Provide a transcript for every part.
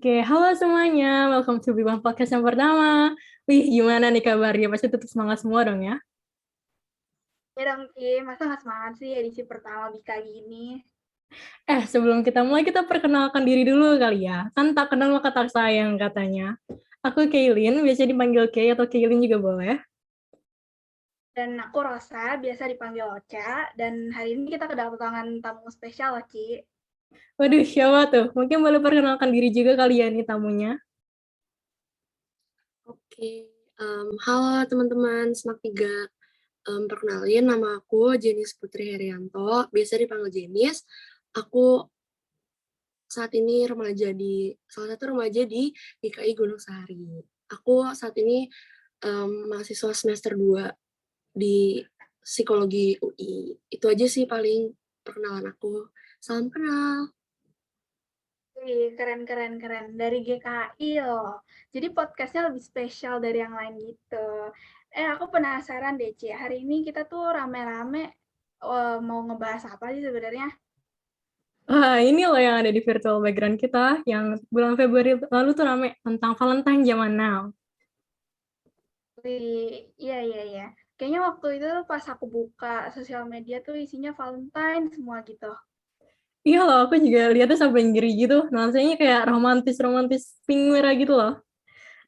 Oke, halo semuanya. Welcome to Bibang Podcast yang pertama. Wih, gimana nih kabarnya? Pasti tetap semangat semua dong ya? Ya dong, Ki. Masa nggak semangat sih edisi pertama Bika gini? Sebelum kita mulai, kita perkenalkan diri dulu kali ya. Kan tak kenal maka tak sayang katanya. Aku Kaylin, biasa dipanggil Kay atau Kaylin juga boleh. Dan aku Rosa, biasa dipanggil Ocha. Dan hari ini kita kedatangan tamu spesial loh, Ki. Waduh, siapa tuh? Mungkin boleh perkenalkan diri juga kali ya nih tamunya. Oke, halo teman-teman Semak 3. Perkenalin, nama aku Jenis Putri Herianto, biasa dipanggil Jenis. Aku saat ini salah satu remaja di DKI Gunung Sahari. Aku saat ini mahasiswa semester 2 di Psikologi UI. Itu aja sih paling perkenalan aku. Salam kenal. Wih, keren, keren, keren. Dari GKI loh. Jadi podcastnya lebih spesial dari yang lain gitu. Aku penasaran deh, Ci. Hari ini kita tuh rame-rame mau ngebahas apa sih sebenarnya? Wah, ini loh yang ada di virtual background kita, yang bulan Februari lalu tuh rame tentang Valentine zaman now. Wih, iya, iya, iya. Kayaknya waktu itu pas aku buka sosial media tuh isinya Valentine semua gitu. Iya loh, aku juga lihatnya sampai ngiri gitu. Nuansanya kayak romantis-romantis pink merah gitu loh.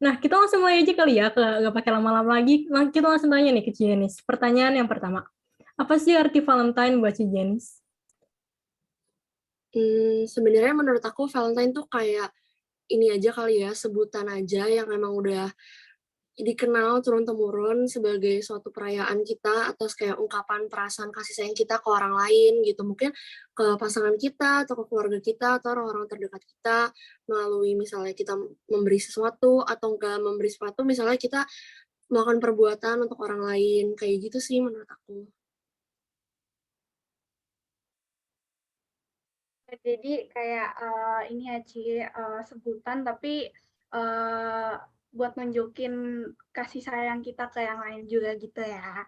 Nah, kita langsung mulai aja kali ya, gak pakai lama-lama lagi. Kita langsung tanya nih ke Jenis. Pertanyaan yang pertama. Apa sih arti Valentine buat si Jenis? Sebenarnya menurut aku Valentine tuh kayak ini aja kali ya, sebutan aja yang emang udah dikenal turun-temurun sebagai suatu perayaan kita atas kayak ungkapan perasaan kasih sayang kita ke orang lain gitu. Mungkin ke pasangan kita atau ke keluarga kita atau orang-orang terdekat kita melalui misalnya kita memberi sesuatu atau enggak memberi sesuatu, misalnya kita melakukan perbuatan untuk orang lain. Kayak gitu sih menurut aku. Jadi kayak ini ya Ci, sebutan tapi eh, buat nunjukin kasih sayang kita ke yang lain juga gitu ya.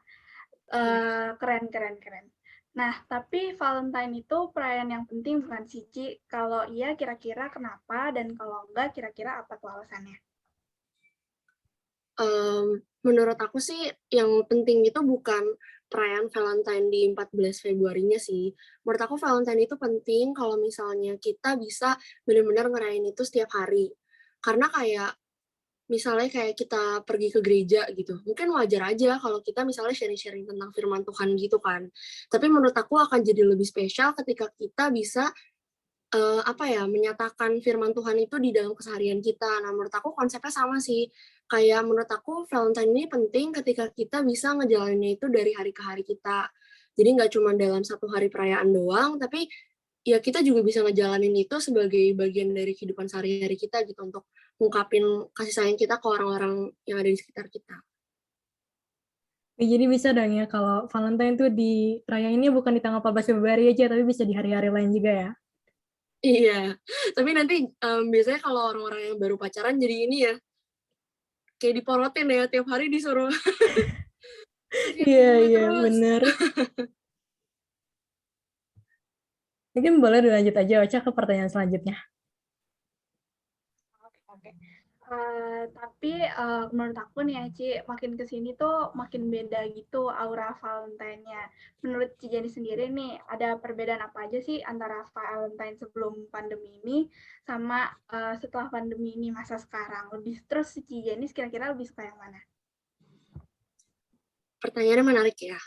Iya. Keren, keren, keren. Nah, tapi Valentine itu perayaan yang penting bukan sih, Ci? Kalau iya, kira-kira kenapa? Dan kalau enggak, kira-kira apa tuh alasannya? Menurut aku sih yang penting itu bukan perayaan Valentine di 14 Februarinya sih. Menurut aku Valentine itu penting kalau misalnya kita bisa benar-benar ngerayain itu setiap hari. Karena kayak misalnya kayak kita pergi ke gereja gitu, mungkin wajar aja kalau kita misalnya sharing-sharing tentang firman Tuhan gitu kan. Tapi menurut aku akan jadi lebih spesial ketika kita bisa apa ya, menyatakan firman Tuhan itu di dalam keseharian kita. Nah, menurut aku konsepnya sama sih. Kayak menurut aku Valentine ini penting ketika kita bisa ngejalaninnya itu dari hari ke hari kita. Jadi nggak cuma dalam satu hari perayaan doang, tapi ya kita juga bisa ngejalanin itu sebagai bagian dari kehidupan sehari-hari kita gitu untuk ngungkapin kasih sayang kita ke orang-orang yang ada di sekitar kita. Jadi bisa dong ya, kalau Valentine tuh dirayainnya bukan di tanggal 14 Februari aja, tapi bisa di hari-hari lain juga ya. Iya, tapi nanti biasanya kalau orang-orang yang baru pacaran jadi ini ya, kayak diporotin ya, tiap hari disuruh kirim Iya, bunga iya, terus. bener. Mungkin boleh dilanjut aja, Ocha, ke pertanyaan selanjutnya. Oke, oke. Tapi menurut aku nih ya, Ci, makin ke sini tuh makin beda gitu aura Valentine-nya. Menurut Ci Jani sendiri nih, ada perbedaan apa aja sih antara Valentine sebelum pandemi ini sama setelah pandemi ini masa sekarang? Lebih terus si Ci Jani kira-kira lebih suka yang mana? Pertanyaannya menarik ya.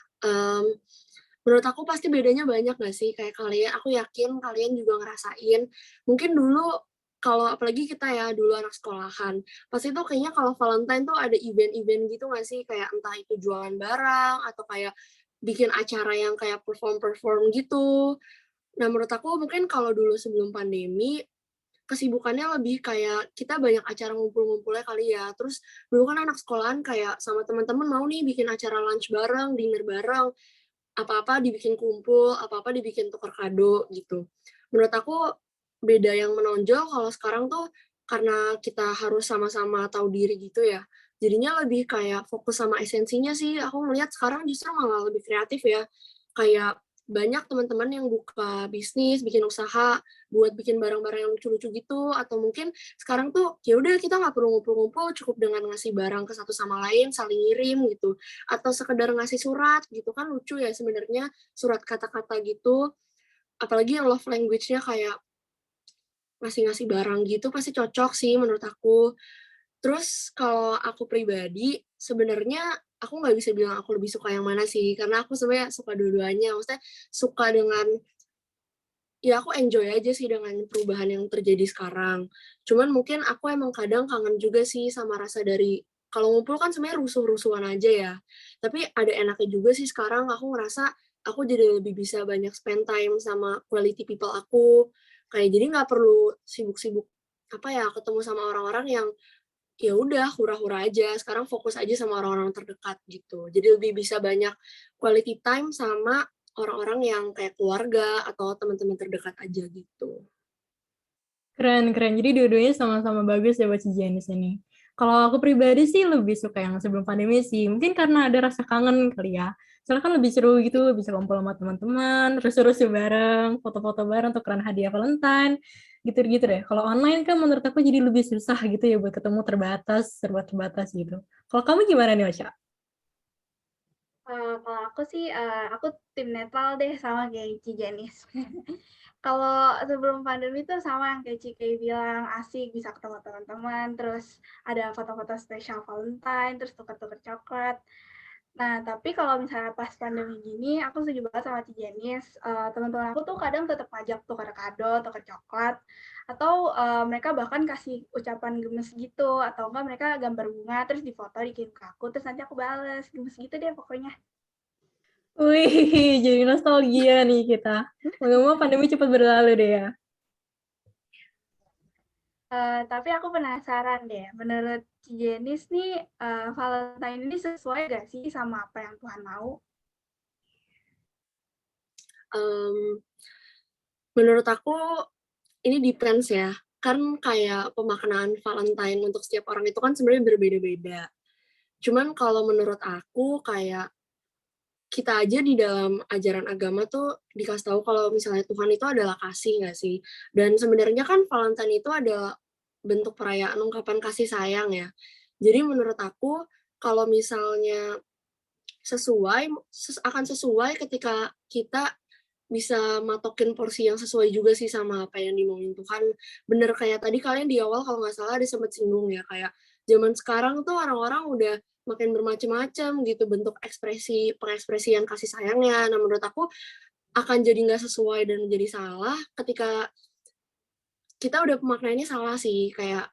Menurut aku pasti bedanya banyak gak sih? Kayak kalian, aku yakin kalian juga ngerasain. Mungkin dulu, kalau apalagi kita ya, dulu anak sekolahan, pasti tuh kayaknya kalau Valentine tuh ada event-event gitu gak sih? Kayak entah itu jualan barang, atau kayak bikin acara yang kayak perform-perform gitu. Nah, menurut aku mungkin kalau dulu sebelum pandemi, kesibukannya lebih kayak kita banyak acara ngumpul-ngumpulnya kali ya. Terus dulu kan anak sekolahan kayak sama teman-teman mau nih bikin acara lunch bareng, dinner bareng, apa-apa dibikin kumpul, apa-apa dibikin tukar kado gitu. Menurut aku beda yang menonjol kalau sekarang tuh karena kita harus sama-sama tahu diri gitu ya. Jadinya lebih kayak fokus sama esensinya sih. Aku melihat sekarang justru malah lebih kreatif ya. Kayak banyak teman-teman yang buka bisnis, bikin usaha buat bikin barang-barang yang lucu-lucu gitu, atau mungkin sekarang tuh ya udah kita nggak perlu ngumpul-ngumpul, cukup dengan ngasih barang ke satu sama lain, saling ngirim gitu, atau sekedar ngasih surat gitu kan lucu ya sebenarnya surat kata-kata gitu, apalagi yang love language-nya kayak ngasih-ngasih barang gitu pasti cocok sih menurut aku. Terus kalau aku pribadi, sebenarnya aku nggak bisa bilang aku lebih suka yang mana sih, karena aku sebenarnya suka dua-duanya. Maksudnya suka dengan ya aku enjoy aja sih dengan perubahan yang terjadi sekarang. Cuman mungkin aku emang kadang kangen juga sih sama rasa dari kalau ngumpul kan sebenarnya rusuh-rusuhan aja ya. Tapi ada enaknya juga sih sekarang aku ngerasa aku jadi lebih bisa banyak spend time sama quality people aku. Kayak jadi nggak perlu sibuk-sibuk apa ya ketemu sama orang-orang yang ya udah hura-hura aja, sekarang fokus aja sama orang-orang terdekat gitu. Jadi lebih bisa banyak quality time sama orang-orang yang kayak keluarga atau teman-teman terdekat aja gitu. Keren, keren. Jadi dua-duanya sama-sama bagus ya buat si Janice ini. Kalau aku pribadi sih lebih suka yang sebelum pandemi sih. Mungkin karena ada rasa kangen kali ya. Soalnya kan lebih seru gitu, bisa kumpul sama teman-teman, rusuh-rusuh bareng, foto-foto bareng, tukeran hadiah Valentine, gitu-gitu deh. Kalau online kan menurut aku jadi lebih susah gitu ya buat ketemu terbatas, serba terbatas gitu. Kalau kamu gimana nih, Osha? Kalau aku sih, aku tim netral deh sama kayak Cijenis. Kalau sebelum pandemi tuh sama yang kayak Cike bilang, asik bisa ketemu teman-teman, terus ada foto-foto spesial Valentine, terus tuker-tuker coklat. Nah, tapi kalau misalnya pas pandemi gini, aku setuju banget sama Cijenis. Teman-teman aku tuh kadang tetap ngajak tukar kado, tukar coklat, atau mereka bahkan kasih ucapan gemes gitu, atau enggak mereka gambar bunga, terus difoto, dikirim ke aku, terus nanti aku bales. Gemes gitu deh pokoknya. Wih, jadi nostalgia nih kita. Moga-moga pandemi cepat berlalu deh ya. Tapi aku penasaran deh, menurut Jenis nih, Valentine ini sesuai gak sih sama apa yang Tuhan mau? Um, menurut aku ini depends ya, kan kayak pemaknaan Valentine untuk setiap orang itu kan sebenarnya berbeda-beda. Cuman kalau menurut aku kayak kita aja di dalam ajaran agama tuh dikasih tahu kalau misalnya Tuhan itu adalah kasih nggak sih? Dan sebenarnya kan Valentine itu adalah bentuk perayaan ungkapan kasih sayang ya. Jadi menurut aku kalau misalnya akan sesuai ketika kita bisa matokin porsi yang sesuai juga sih sama apa yang dimauin Tuhan. Bener kayak tadi kalian di awal kalau nggak salah ada sempat singgung ya, kayak zaman sekarang tuh orang-orang udah makin bermacam-macam gitu bentuk pengekspresian kasih sayangnya. Nah menurut aku akan jadi nggak sesuai dan menjadi salah ketika kita udah pemaknaannya salah sih. Kayak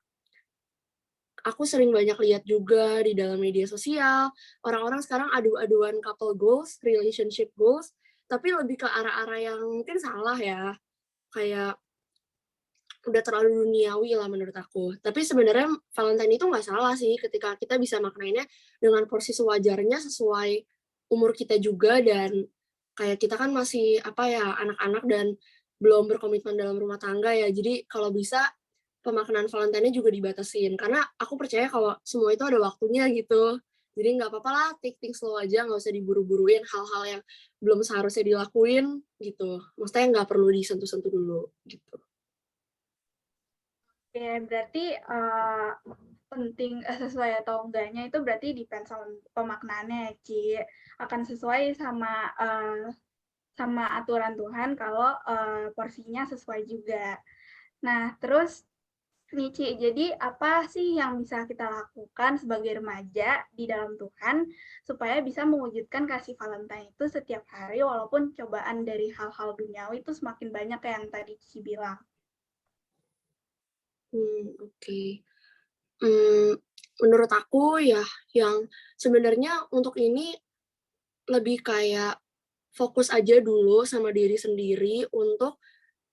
aku sering banyak lihat juga di dalam media sosial, orang-orang sekarang adu-aduan couple goals, relationship goals, tapi lebih ke arah-arah yang mungkin salah ya. Kayak udah terlalu duniawi lah menurut aku. Tapi sebenarnya Valentine itu nggak salah sih ketika kita bisa maknainnya dengan porsi sewajarnya sesuai umur kita juga dan kayak kita kan masih apa ya anak-anak dan belum berkomitmen dalam rumah tangga ya. Jadi kalau bisa pemaknaan Valentine-nya juga dibatasin karena aku percaya kalau semua itu ada waktunya gitu. Jadi nggak apa-apa lah, take things slow aja, nggak usah diburu-buruin hal-hal yang belum seharusnya dilakuin gitu. Maksudnya nggak perlu disentuh-sentuh dulu gitu. Oke, berarti penting sesuai atau enggaknya itu berarti depends sama pemaknaannya, ya, Ci. Akan sesuai sama sama aturan Tuhan kalau porsinya sesuai juga. Nah, terus nih, Ci, jadi apa sih yang bisa kita lakukan sebagai remaja di dalam Tuhan supaya bisa mewujudkan kasih Valentine itu setiap hari walaupun cobaan dari hal-hal duniawi itu semakin banyak kayak yang tadi Cici bilang. Oke. Menurut aku ya, yang sebenarnya untuk ini lebih kayak fokus aja dulu sama diri sendiri untuk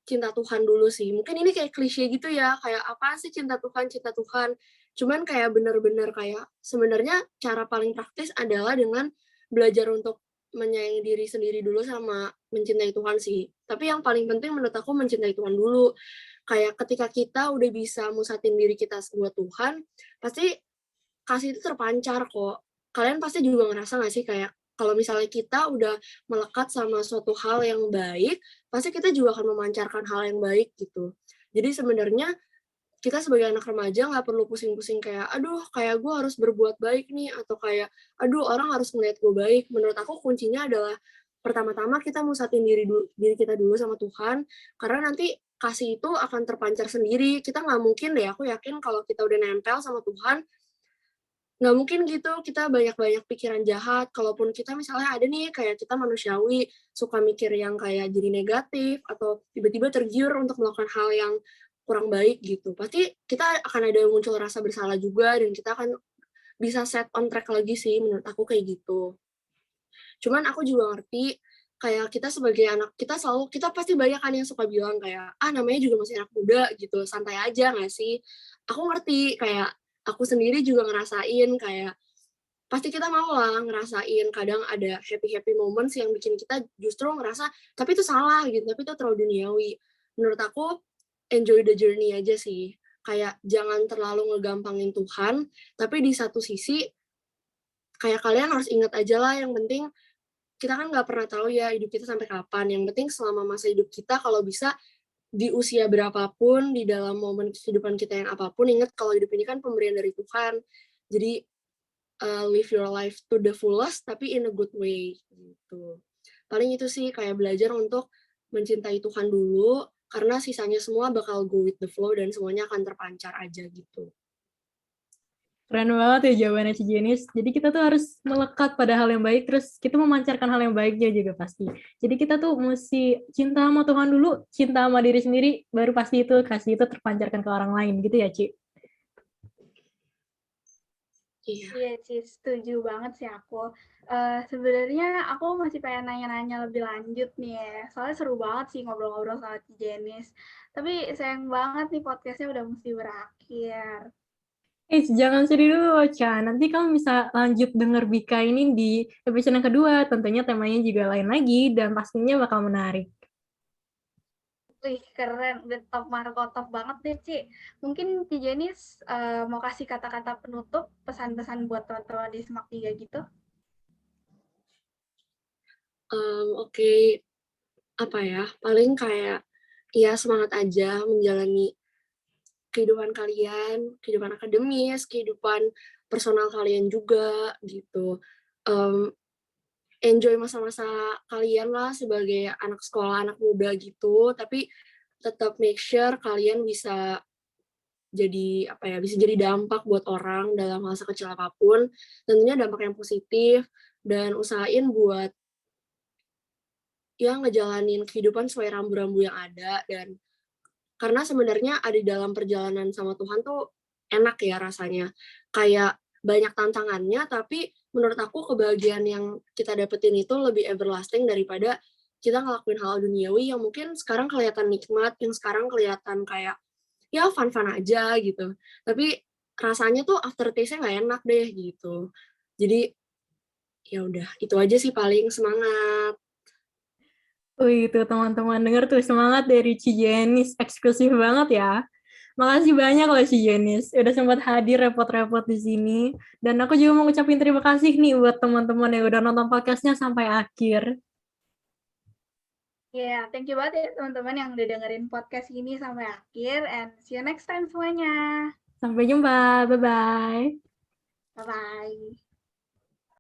cinta Tuhan dulu sih. Mungkin ini kayak klise gitu ya, kayak apa sih cinta Tuhan, cinta Tuhan. Cuman kayak bener-bener kayak sebenarnya cara paling praktis adalah dengan belajar untuk menyayangi diri sendiri dulu sama mencintai Tuhan sih. Tapi yang paling penting menurut aku mencintai Tuhan dulu. Kayak ketika kita udah bisa musatin diri kita buat Tuhan, pasti kasih itu terpancar kok. Kalian pasti juga ngerasa nggak sih kayak Kalau misalnya kita udah melekat sama suatu hal yang baik, pasti kita juga akan memancarkan hal yang baik gitu. Jadi sebenarnya kita sebagai anak remaja nggak perlu pusing-pusing kayak, aduh kayak gue harus berbuat baik nih, atau kayak, aduh orang harus ngeliat gue baik. Menurut aku kuncinya adalah pertama-tama kita musatin diri kita dulu sama Tuhan, karena nanti kasih itu akan terpancar sendiri. Kita nggak mungkin deh, aku yakin kalau kita udah nempel sama Tuhan, nggak mungkin gitu kita banyak-banyak pikiran jahat. Kalaupun kita misalnya ada nih kayak kita manusiawi, suka mikir yang kayak jadi negatif, atau tiba-tiba tergiur untuk melakukan hal yang kurang baik gitu. Pasti kita akan ada muncul rasa bersalah juga, dan kita akan bisa set on track lagi sih, menurut aku kayak gitu. Cuman aku juga ngerti, kayak kita sebagai anak, kita pasti banyak kan yang suka bilang kayak, ah namanya juga masih anak muda gitu, santai aja nggak sih? Aku ngerti, kayak aku sendiri juga ngerasain kayak, pasti kita mau lah ngerasain kadang ada happy-happy moments yang bikin kita justru ngerasa, tapi itu salah gitu, tapi itu terlalu duniawi. Menurut aku, enjoy the journey aja sih. Kayak jangan terlalu ngegampangin Tuhan, tapi di satu sisi, kayak kalian harus ingat aja lah, yang penting kita kan nggak pernah tahu ya hidup kita sampai kapan. Yang penting selama masa hidup kita, kalau bisa di usia berapapun, di dalam momen kehidupan kita yang apapun, ingat kalau hidup ini kan pemberian dari Tuhan. Jadi live your life to the fullest, tapi in a good way gitu. Paling itu sih, kayak belajar untuk mencintai Tuhan dulu, karena sisanya semua bakal go with the flow dan semuanya akan terpancar aja gitu. Keren banget ya jawabannya Ci Jenis. Jadi kita tuh harus melekat pada hal yang baik, terus kita memancarkan hal yang baiknya juga pasti. Jadi kita tuh mesti cinta sama Tuhan dulu, cinta sama diri sendiri, baru pasti itu kasih itu terpancarkan ke orang lain gitu ya, Ci? Iya. Iya, Ci, setuju banget sih aku. Sebenarnya aku masih pengen nanya-nanya lebih lanjut nih ya. Soalnya seru banget sih ngobrol-ngobrol sama Ci Jenis. Tapi sayang banget nih podcastnya udah mesti berakhir. Jangan sedih dulu, Cha. Nanti kamu bisa lanjut denger Bika ini di episode yang kedua. Tentunya temanya juga lain lagi, dan pastinya bakal menarik. Wih, keren. Udah top Marco, top banget deh, Ci. Mungkin Ci Jenis mau kasih kata-kata penutup, pesan-pesan buat teman-teman di Semak 3 gitu. Oke, apa ya, paling kayak, ya semangat aja menjalani kehidupan kalian, kehidupan akademis, kehidupan personal kalian juga gitu. Enjoy masa-masa kalian lah sebagai anak sekolah, anak muda gitu, tapi tetap make sure kalian bisa jadi apa ya, bisa jadi dampak buat orang dalam hal sekecil apapun. Tentunya dampak yang positif, dan usahain buat ya ngejalanin kehidupan sesuai rambu-rambu yang ada. Dan karena sebenarnya ada di dalam perjalanan sama Tuhan tuh enak ya rasanya. Kayak banyak tantangannya, tapi menurut aku kebahagiaan yang kita dapetin itu lebih everlasting daripada kita ngelakuin hal duniawi yang mungkin sekarang kelihatan nikmat, yang sekarang kelihatan kayak ya fun-fun aja gitu. Tapi rasanya tuh aftertaste-nya nggak enak deh gitu. Jadi ya udah, itu aja sih paling. Semangat. Wih, itu teman-teman denger tuh semangat dari Ci Jenis. Eksklusif banget ya. Makasih banyak loh Ci Jenis. Udah sempat hadir repot-repot di sini. Dan aku juga mau ngucapin terima kasih nih buat teman-teman yang udah nonton podcastnya sampai akhir. Ya, thank you banget ya teman-teman yang udah dengerin podcast ini sampai akhir, and see you next time semuanya. Sampai jumpa. Bye-bye. Bye-bye.